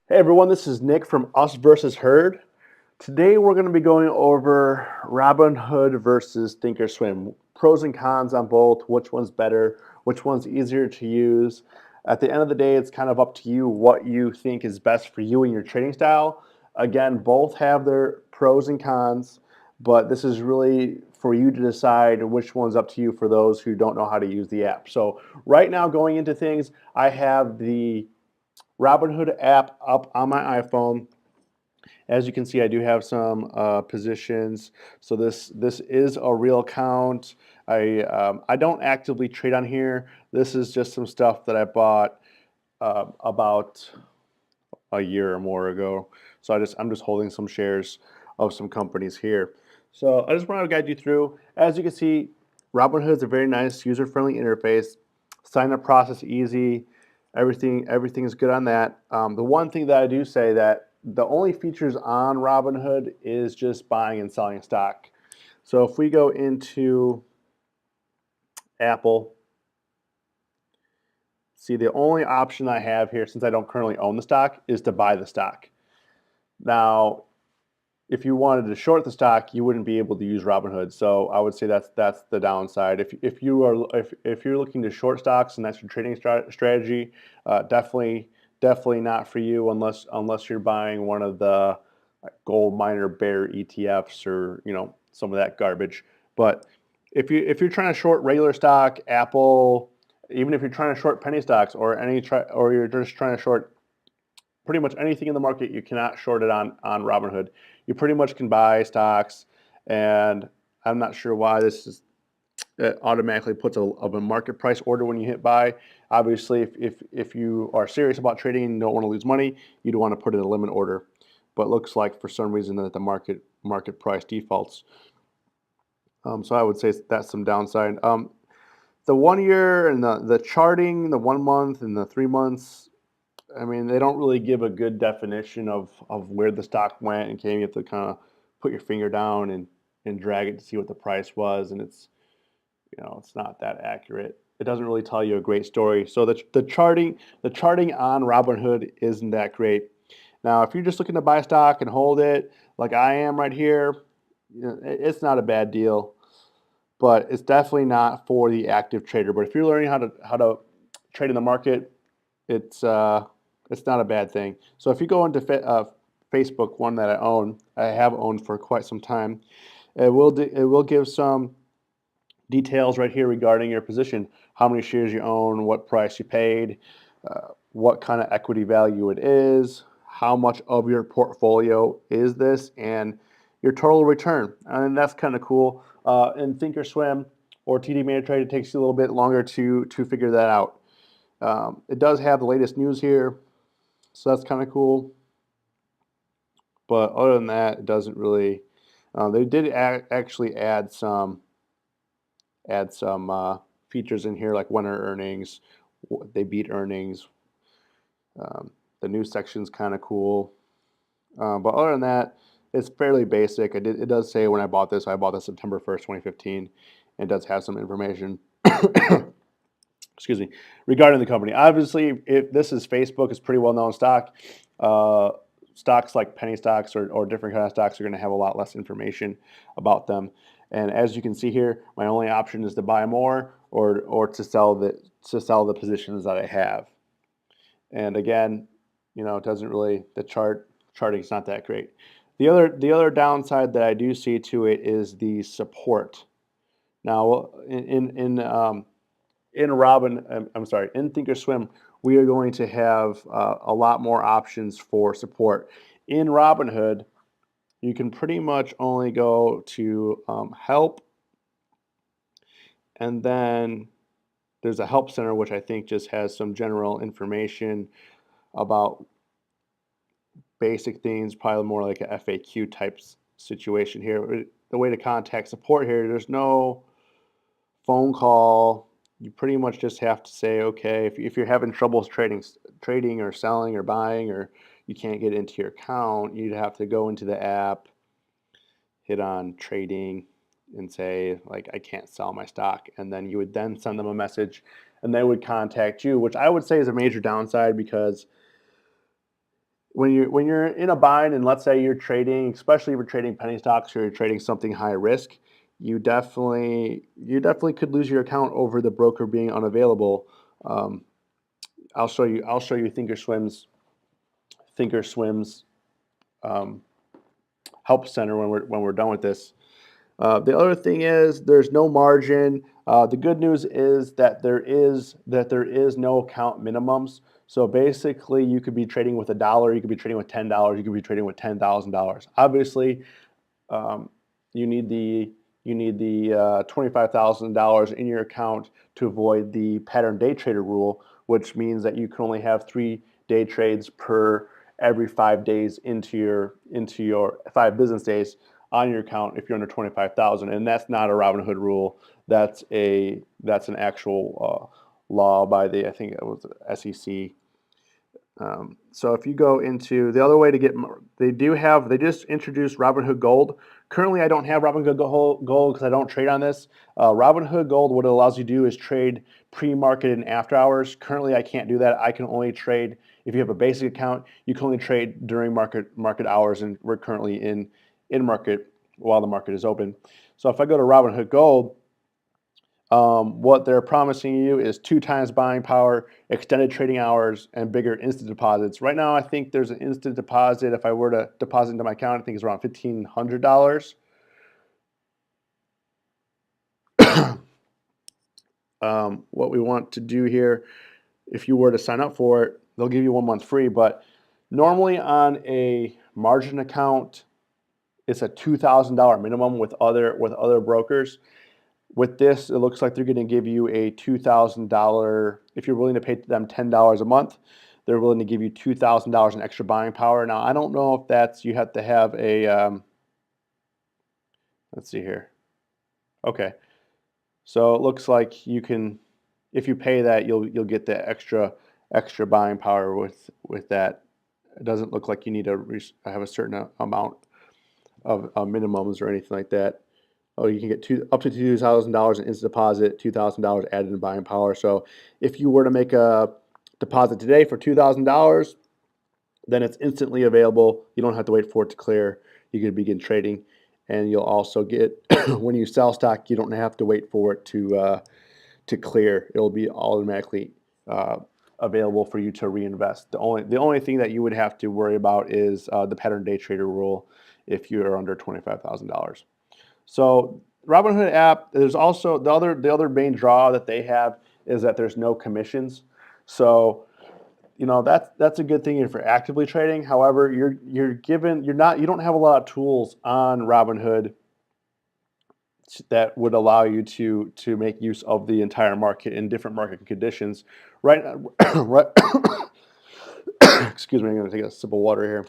Hey everyone, this is Nick from Us versus Herd. Today we're going to be going over Robinhood versus Thinkorswim. Pros and cons on both, which one's better, which one's easier to use. At the end of the day, it's kind of up to you what you think is best for you and your trading style. Again, both have their pros and cons, but this is really for you to decide which one's up to you for those who don't know how to use the app. So right now going into things, I have the Robinhood app up on my iPhone. As you can see, I do have some positions. So this is a real account. I don't actively trade on here. This is just some stuff that I bought about a year or more ago. So I'm just holding some shares of some companies here. So I just wanted to guide you through. As you can see, Robinhood is a very nice user-friendly interface. Sign up process easy. Everything is good on that. The one thing that I do say that the only features on Robinhood is just buying and selling stock. So if we go into Apple, see the only option I have here, since I don't currently own the stock, is to buy the stock. Now, if you wanted to short the stock, you wouldn't be able to use Robinhood. So I would say that's the downside. If you're looking to short stocks and that's your trading strategy, definitely not for you unless you're buying one of the gold miner bear ETFs or some of that garbage. But if you're trying to short regular stock, Apple, even if you're trying to short penny stocks or you're just trying to short pretty much anything in the market, you cannot short it on Robinhood. You pretty much can buy stocks, and I'm not sure why it automatically puts a market price order when you hit buy. Obviously, if you are serious about trading and don't want to lose money, you'd want to put in a limit order. But it looks like for some reason that the market price defaults. So I would say that's some downside. The 1 year and the charting, the 1 month and the 3 months, I mean, they don't really give a good definition of where the stock went and came. You have to kind of put your finger down and drag it to see what the price was, and it's not that accurate. It doesn't really tell you a great story. So the charting on Robinhood isn't that great. Now, if you're just looking to buy stock and hold it, like I am right here, it's not a bad deal, but it's definitely not for the active trader. But if you're learning how to trade in the market, it's not a bad thing. So if you go into Facebook, one that I have owned for quite some time, it will give some details right here regarding your position, how many shares you own, what price you paid, what kind of equity value it is, how much of your portfolio is this, and your total return. And that's kind of cool. In Thinkorswim or TD Ameritrade, it takes you a little bit longer to figure that out. It does have the latest news here, so that's kind of cool. But other than that, it doesn't really. They did actually add some features in here like winter earnings. They beat earnings. The news section's kind of cool. But other than that, it's fairly basic. It does say when I bought this September 1st, 2015. And it does have some information. Excuse me, regarding the company. Obviously, if this is Facebook, it's pretty well known stock. Stocks like penny stocks or different kind of stocks are going to have a lot less information about them. And as you can see here, my only option is to buy more or to sell the positions that I have. And again, it doesn't really charting is not that great. The other downside that I do see to it is the support. Now, in Thinkorswim, we are going to have a lot more options for support. In Robinhood, you can pretty much only go to help, and then there's a help center, which I think just has some general information about basic things, probably more like a FAQ type situation here. The way to contact support here, there's no phone call. You pretty much just have to say, okay, if you're having troubles trading or selling or buying, or you can't get into your account, you'd have to go into the app, hit on trading, and say, like, I can't sell my stock. And then you would then send them a message, and they would contact you, which I would say is a major downside because when you're in a bind, and let's say you're trading, especially if you're trading penny stocks or you're trading something high risk, you definitely could lose your account over the broker being unavailable. Um, I'll show you Thinkorswim's um, help center when we're done with this. The other thing is there's no margin. The good news is that there is no account minimums. So basically, you could be trading with $1, you could be trading with $10, you could be trading with $10,000. Obviously, um, you need the $25,000 in your account to avoid the pattern day trader rule, which means that you can only have 3 day trades per every 5 days into your 5 business days on your account if you're under 25,000, and that's not a Robinhood rule. That's an actual law by I think it was the SEC. So if you go into the other way to get, they just introduced Robinhood Gold. Currently, I don't have Robinhood Gold because I don't trade on this. Robinhood Gold, what it allows you to do is trade pre-market and after hours. Currently, I can't do that. I can only trade if you have a basic account. You can only trade during market hours, and we're currently in market while the market is open. So if I go to Robinhood Gold, what they're promising you is 2 times buying power, extended trading hours, and bigger instant deposits. Right now, I think there's an instant deposit. If I were to deposit into my account, I think it's around $1,500. What we want to do here, if you were to sign up for it, they'll give you 1 month free. But normally on a margin account, it's a $2,000 minimum with other brokers. With this, it looks like they're going to give you a $2,000. If you're willing to pay them $10 a month, they're willing to give you $2,000 in extra buying power. Now, I don't know if that's, you have to have a, let's see here. Okay. So it looks like you can, if you pay that, you'll get the extra buying power with that. It doesn't look like you need to have a certain amount of minimums or anything like that. Oh, you can get up to $2,000 in instant deposit, $2,000 added in buying power. So if you were to make a deposit today for $2,000, then it's instantly available. You don't have to wait for it to clear. You can begin trading, and you'll also get when you sell stock, you don't have to wait for it to clear. It'll be automatically available for you to reinvest. The only thing that you would have to worry about is the pattern day trader rule if you are under $25,000. So Robinhood app, there's also the other main draw that they have is that there's no commissions. So that's a good thing if you're actively trading. However, you don't have a lot of tools on Robinhood that would allow you to make use of the entire market in different market conditions. Right, right. Excuse me, I'm going to take a sip of water here.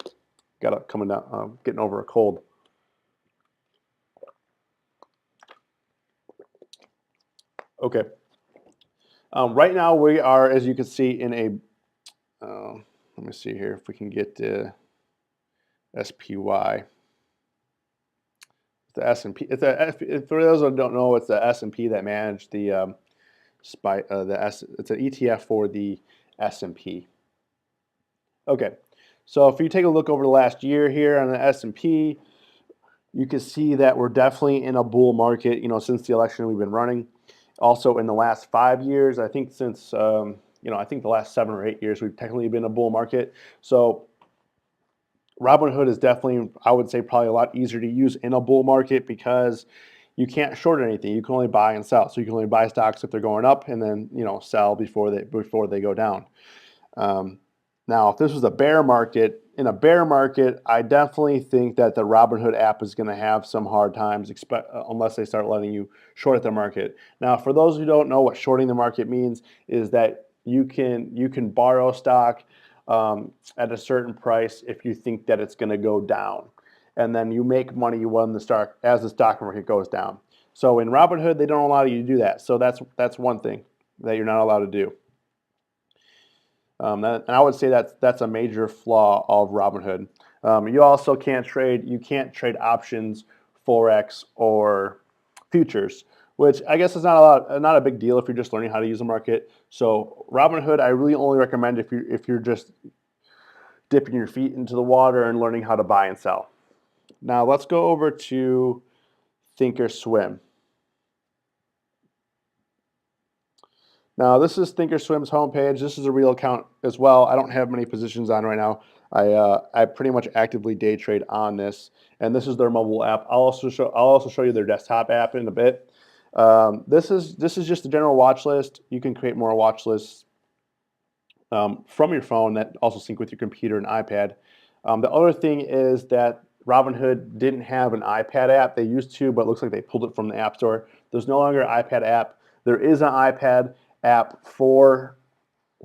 Got it coming down, getting over a cold. Okay. Right now we are, as you can see, in a. Let me see here if we can get the SPY. The S&P. For those who don't know, it's the S&P that managed the SPY. It's an ETF for the S&P. Okay. So if you take a look over the last year here on the S&P, you can see that we're definitely in a bull market. Since the election we've been running. Also, in the last 5 years, I think since I think the last 7 or 8 years, we've technically been in a bull market. So Robinhood is definitely, I would say, probably a lot easier to use in a bull market because you can't short anything. You can only buy and sell. So you can only buy stocks if they're going up, and then sell before they go down. Now, if this was a bear market, I definitely think that the Robinhood app is going to have some hard times, unless they start letting you short the market. Now, for those who don't know what shorting the market means, is that you can borrow stock at a certain price if you think that it's going to go down, and then you make money when the stock market goes down. So in Robinhood, they don't allow you to do that. So that's one thing that you're not allowed to do. And I would say that's a major flaw of Robinhood. You also can't trade options, forex, or futures, which I guess is not a big deal if you're just learning how to use the market. So Robinhood, I really only recommend if you're just dipping your feet into the water and learning how to buy and sell. Now let's go over to Thinkorswim. Now this is Thinkorswim's homepage. This is a real account as well. I don't have many positions on right now. I pretty much actively day trade on this, and this is their mobile app. I'll also show you their desktop app in a bit. This is just a general watch list. You can create more watch lists from your phone that also sync with your computer and iPad. The other thing is that Robinhood didn't have an iPad app. They used to, but it looks like they pulled it from the App Store. There's no longer an iPad app. There is an iPad app for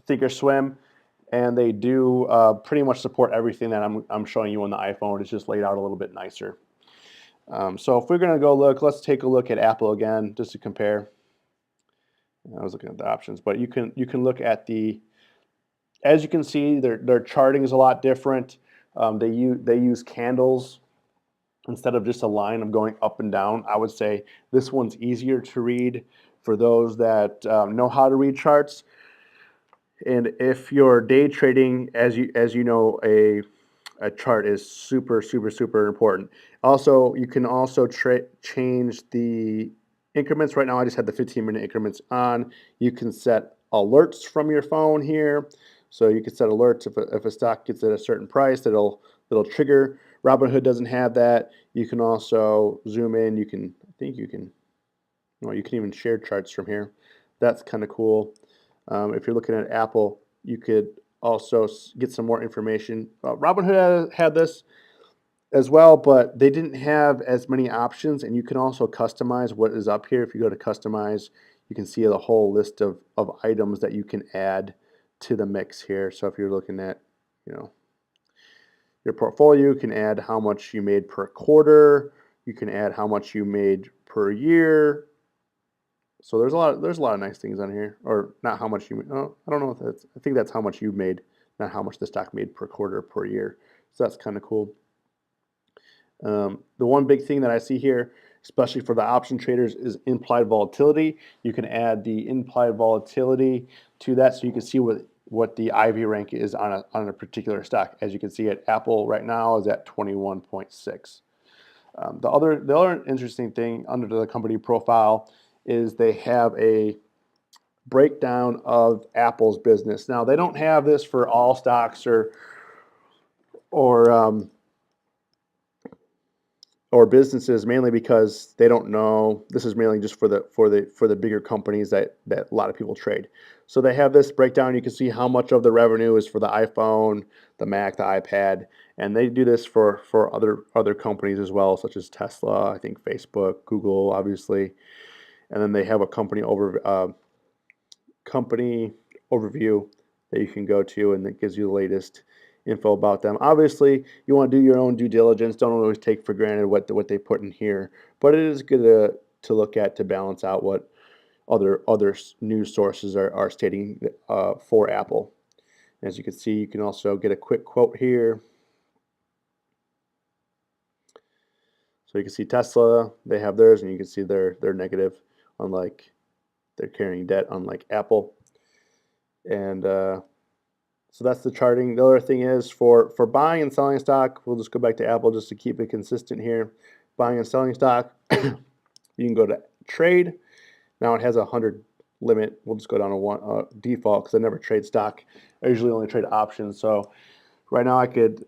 Thinkorswim, and they do pretty much support everything that I'm showing you on the iPhone. It's just laid out a little bit nicer. So if we're going to go look, let's take a look at Apple again just to compare. I was looking at the options, but you can look at the, as you can see, their charting is a lot different. They use candles instead of just a line of going up and down. I would say this one's easier to read for those that know how to read charts. And if you're day trading, as you know, a chart is super important. Also, you can also change the increments. Right now, I just had the 15-minute increments on. You can set alerts from your phone here. So you can set alerts if a stock gets at a certain price, that'll trigger. Robinhood doesn't have that. You can also zoom in. You can even share charts from here. That's kind of cool. If you're looking at Apple, you could also get some more information. Robinhood had this as well, but they didn't have as many options, and you can also customize what is up here. If you go to customize, you can see the whole list of items that you can add to the mix here. So if you're looking at, your portfolio, you can add how much you made per quarter. You can add how much you made per year. So there's a lot of nice things on here, or not how much you. Oh, I don't know if I think that's how much you made, not how much the stock made per quarter per year. So that's kind of cool. The one big thing that I see here, especially for the option traders, is implied volatility. You can add the implied volatility to that, so you can see what the IV rank is on a particular stock. As you can see, at Apple right now is at 21.6. The other interesting thing under the company profile is they have a breakdown of Apple's business. Now, they don't have this for all stocks or businesses, mainly because they don't know. This is mainly just for the bigger companies that a lot of people trade. So they have this breakdown. You can see how much of the revenue is for the iPhone, the Mac, the iPad, and they do this for other companies as well, such as Tesla, I think Facebook, Google, obviously. And then they have a company overview that you can go to, and that gives you the latest info about them. Obviously, you want to do your own due diligence. Don't always take for granted what they put in here, but it is good to look at to balance out what other news sources are stating for Apple. As you can see, you can also get a quick quote here. So you can see Tesla, they have theirs, and you can see they're negative, unlike they're carrying debt, unlike Apple. And so that's the charting. The other thing is for buying and selling stock, we'll just go back to Apple just to keep it consistent here. Buying and selling stock, you can go to trade. Now it has a 100 limit. We'll just go down to one default because I never trade stock. I usually only trade options. So right now I could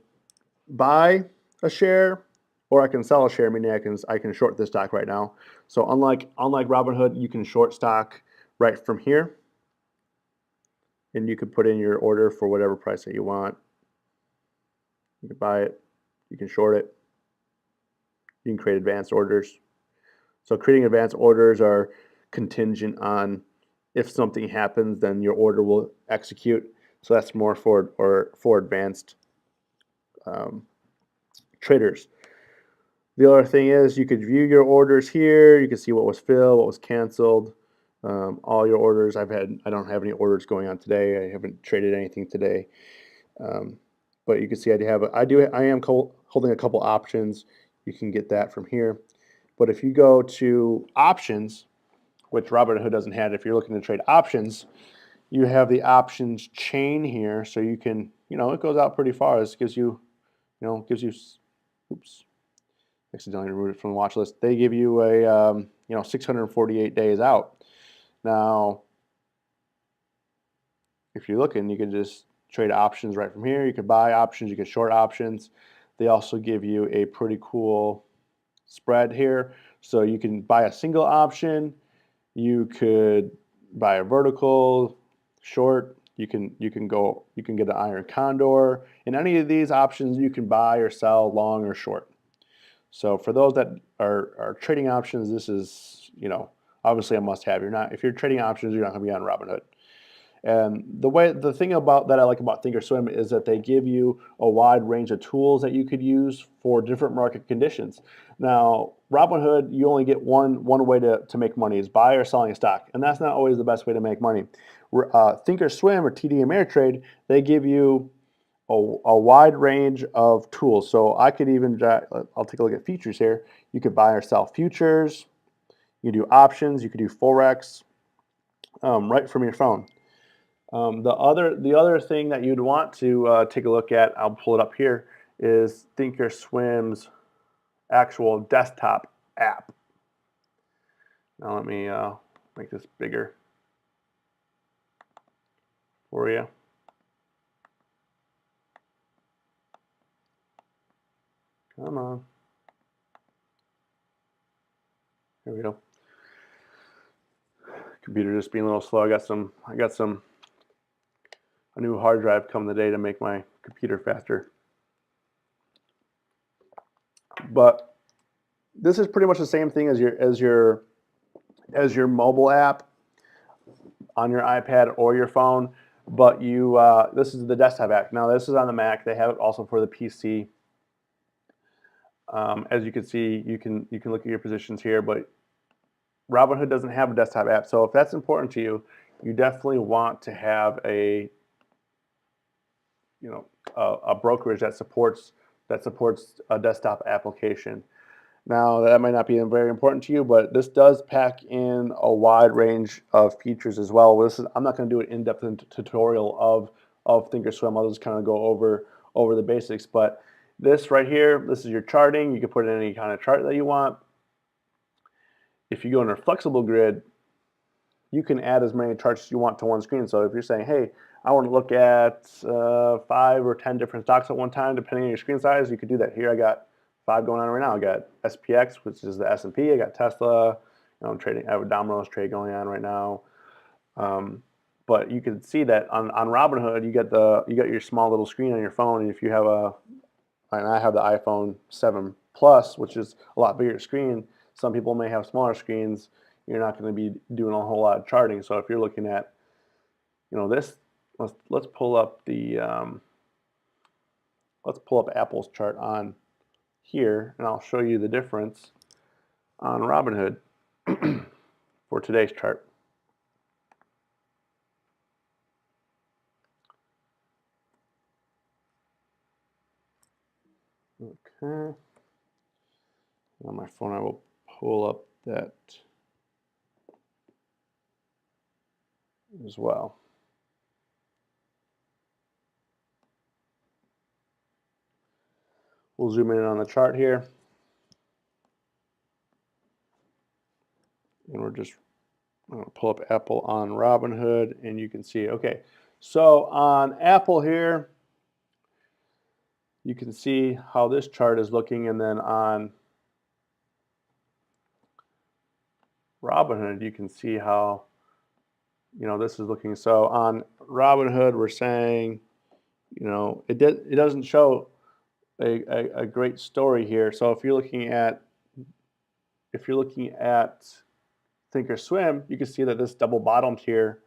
buy a share or I can sell a share, meaning I can short this stock right now. So unlike Robinhood, you can short stock right from here. And you can put in your order for whatever price that you want. You can buy it. You can short it. You can create advanced orders. So creating advanced orders are contingent on if something happens, then your order will execute. So that's more for advanced traders. The other thing is you could view your orders here. You can see what was filled, what was canceled. All your orders. I don't have any orders going on today. I haven't traded anything today, but you can see I am holding a couple options. You can get that from here. But if you go to options, which Robinhood doesn't have, if you're looking to trade options, you have the options chain here. So you can you know, it goes out pretty far. This gives you, you know, oops, accidentally removed it from the watch list. They give you a, you know, 648 days out. Now, if you're looking, you can just trade options right from here. You could buy options, you could short options. They also give you a pretty cool spread here. So you can buy a single option, you could buy a vertical, short, you can get an iron condor. In any of these options, you can buy or sell long or short. So for those that are trading options, this is, you know, obviously a must-have. If you're trading options, you're not going to be on Robinhood. And the thing about that I like about Thinkorswim is that they give you a wide range of tools that you could use for different market conditions. Now, Robinhood, you only get one way to make money, is buy or selling a stock, and that's not always the best way to make money. Thinkorswim or TD Ameritrade, they give you a wide range of tools. So I could even, I'll take a look at futures here. You could buy or sell futures, you do options, you could do forex, right from your phone. The other thing that you'd want to take a look at, I'll pull it up here, is Thinkorswim's actual desktop app. Now let me make this bigger for you. Come on. Here we go. Computer just being a little slow. I got a new hard drive come today to make my computer faster. But this is pretty much the same thing as your mobile app on your iPad or your phone, but this is the desktop app. Now this is on the Mac. They have it also for the PC. As you can see, you can look at your positions here, but Robinhood doesn't have a desktop app. So if that's important to you, you definitely want to have a brokerage that supports a desktop application. Now that might not be very important to you, but this does pack in a wide range of features as well. I'm not going to do an in-depth tutorial of Thinkorswim. I'll just kind of go over the basics. But this right here, this is your charting. You can put in any kind of chart that you want. If you go under flexible grid, you can add as many charts as you want to one screen. So if you're saying, hey, I want to look at 5 or 10 different stocks at one time, depending on your screen size, you could do that. Here I got 5 going on right now. I got SPX, which is the S&P. I got Tesla. I'm trading. I have a Domino's trade going on right now. But you can see that on Robinhood, you got your small little screen on your phone. And if you have and I have the iPhone 7 Plus, which is a lot bigger screen. Some people may have smaller screens. You're not going to be doing a whole lot of charting. So if you're looking at, this, let's pull up Apple's chart on here, and I'll show you the difference on Robinhood for today's chart. Okay. On my phone, I will pull up that as well. We'll zoom in on the chart here. And we're just going to pull up Apple on Robinhood, and you can see, okay, so on Apple here, you can see how this chart is looking, and then on Robinhood, you can see how, this is looking. So on Robinhood, we're saying, it doesn't show a great story here. So if you're looking at Thinkorswim, you can see that this double bottomed here,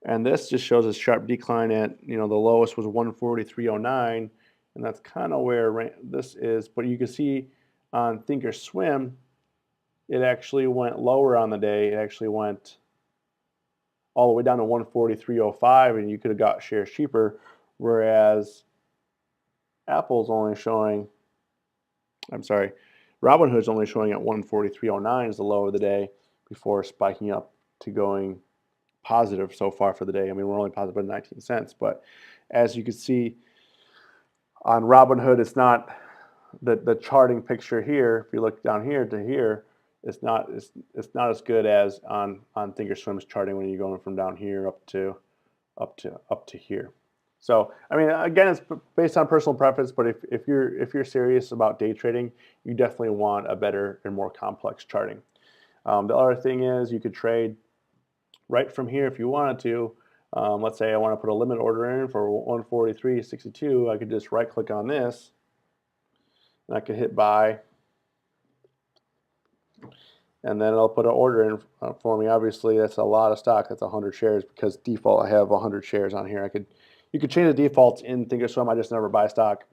and this just shows a sharp decline at, the lowest was 143.09, and that's kind of where this is. But you can see on Thinkorswim, it actually went lower on the day. It actually went all the way down to 143.05, and you could have got shares cheaper, whereas Apple's only showing, Robinhood's only showing at 143.09 is the low of the day before spiking up to going positive so far for the day. I mean, we're only positive by 19 cents, but as you can see on Robinhood, it's not the charting picture here. If you look down here to here, it's not as good as on Thinkorswim's charting when you're going from down here up to here. So I mean, again, it's based on personal preference, but if you're serious about day trading, you definitely want a better and more complex charting. The other thing is you could trade right from here if you wanted to. Let's say I want to put a limit order in for 143.62. I could just right click on this and I could hit buy, and then it'll put an order in for me. Obviously, that's a lot of stock. That's 100 shares because default I have 100 shares on here. You could change the defaults in Thinkorswim. I just never buy stock,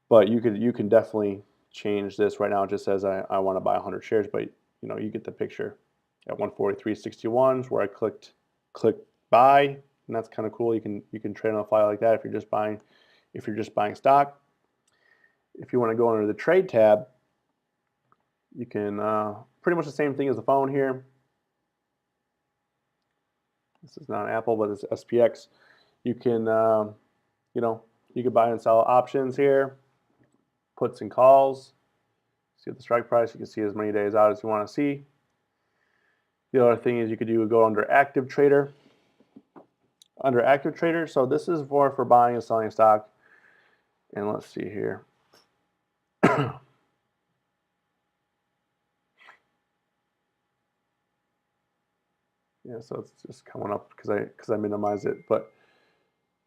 but you can definitely change this. Right now it just says I want to buy 100 shares, but you know, you get the picture. At 143.61 is where I clicked buy, and that's kind of cool. You can trade on the fly like that if you're just buying stock. If you want to go under the trade tab, you can pretty much the same thing as the phone here. This is not Apple, but it's SPX. You can you can buy and sell options here, puts and calls. See the strike price. You can see as many days out as you want to see. The other thing is you could go under active trader. Under active trader, so this is for buying and selling stock. And let's see here. Yeah, so it's just coming up because I minimize it, but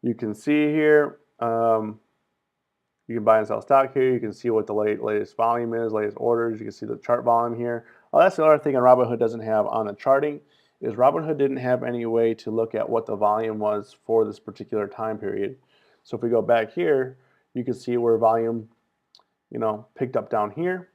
you can see here. You can buy and sell stock here. You can see what the latest volume is, latest orders. You can see the chart volume here. Oh, that's the other thing Robinhood doesn't have on the charting is Robinhood didn't have any way to look at what the volume was for this particular time period. So if we go back here, you can see where volume, picked up down here.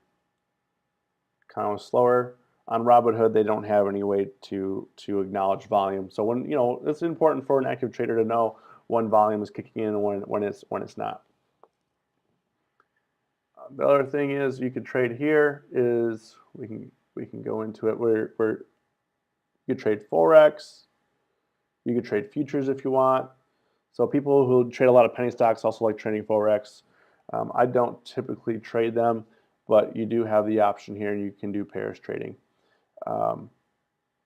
Kind of slower. On Robinhood, they don't have any way to acknowledge volume. So when it's important for an active trader to know when volume is kicking in and when it's not. The other thing is you could trade here is we can go into it where you could trade forex, you could trade futures if you want. So people who trade a lot of penny stocks also like trading forex. I don't typically trade them, but you do have the option here. You can do pairs trading.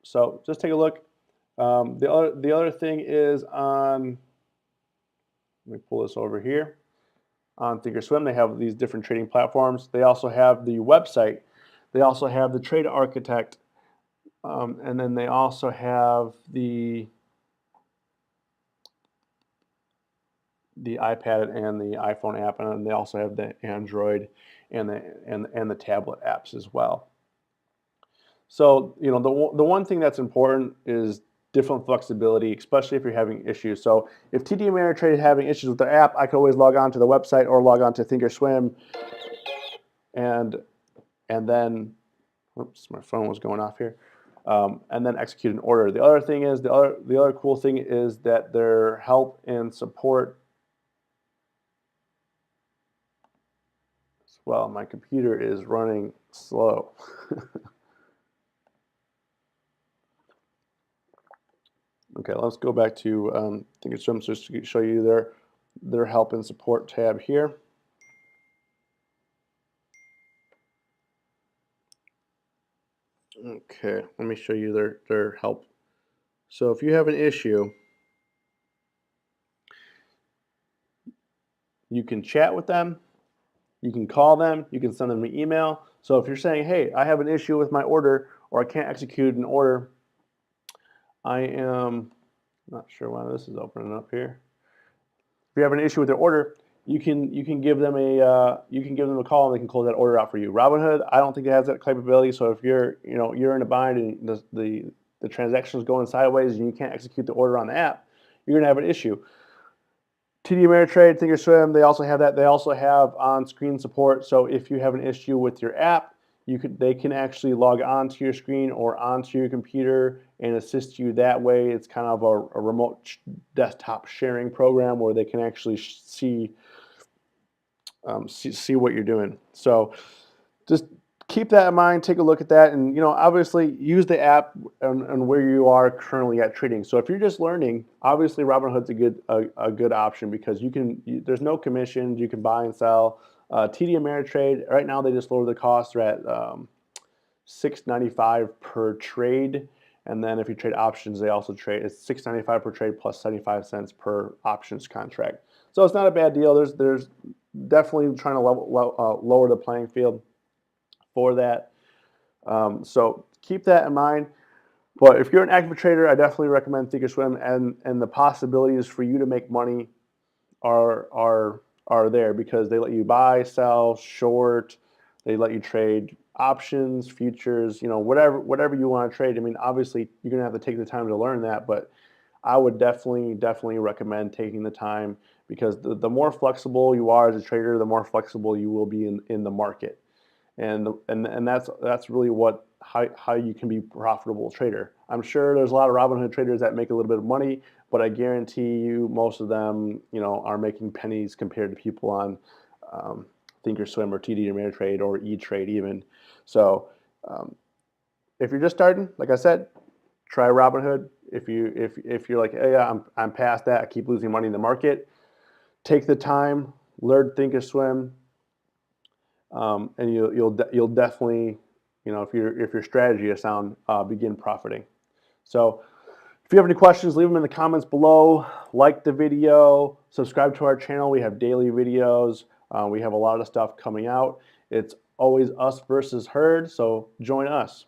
So just take a look. The other thing is on. Let me pull this over here. On Thinkorswim, they have these different trading platforms. They also have the website. They also have the Trade Architect, and then they also have the iPad and the iPhone app, and they also have the Android and the tablet apps as well. So the one thing that's important is different flexibility, especially if you're having issues. So if TD Ameritrade is having issues with their app, I can always log on to the website or log on to Thinkorswim, and then, oops, my phone was going off here, and then execute an order. The other thing is the other cool thing is that their help and support. Well, my computer is running slow. Okay, let's go back to Thinkorswim just to show you their help and support tab here. Okay, let me show you their help. So if you have an issue, you can chat with them, you can call them, you can send them an email. So if you're saying, hey, I have an issue with my order or I can't execute an order, I am not sure why this is opening up here. If you have an issue with their order, you can give them a call and they can close that order out for you. Robinhood, I don't think it has that capability. So if you're in a bind and the transaction is going sideways and you can't execute the order on the app, you're gonna have an issue. TD Ameritrade, Thinkorswim, they also have that. They also have on-screen support. So if you have an issue with your app, they can actually log onto your screen or onto your computer and assist you that way. It's kind of a remote desktop sharing program where they can actually see what you're doing. So just keep that in mind. Take a look at that, and obviously use the app and where you are currently at trading. So if you're just learning, obviously Robinhood's a good option because there's no commissions. You can buy and sell. TD Ameritrade right now, they just lowered the cost. They're at $6.95 per trade, and then if you trade options, they also trade. It's $6.95 per trade plus 75 cents per options contract. So it's not a bad deal. There's definitely trying to lower the playing field for that. So keep that in mind. But if you're an active trader, I definitely recommend Thinkorswim, and the possibilities for you to make money are there because they let you buy, sell, short. They let you trade options, futures, whatever you want to trade. I mean, obviously you're gonna have to take the time to learn that, but I would definitely recommend taking the time because the more flexible you are as a trader, the more flexible you will be in the market. And that's really how you can be a profitable trader. I'm sure there's a lot of Robinhood traders that make a little bit of money, but I guarantee you most of them, are making pennies compared to people on Thinkorswim or TD Ameritrade or E-Trade even. So if you're just starting, like I said, try Robinhood. If you're like, hey, I'm past that, I keep losing money in the market, take the time, learn Thinkorswim. And you'll definitely, if your strategy is sound, begin profiting. So if you have any questions, leave them in the comments below. Like the video, subscribe to our channel. We have daily videos. We have a lot of stuff coming out. It's always us versus herd, so join us.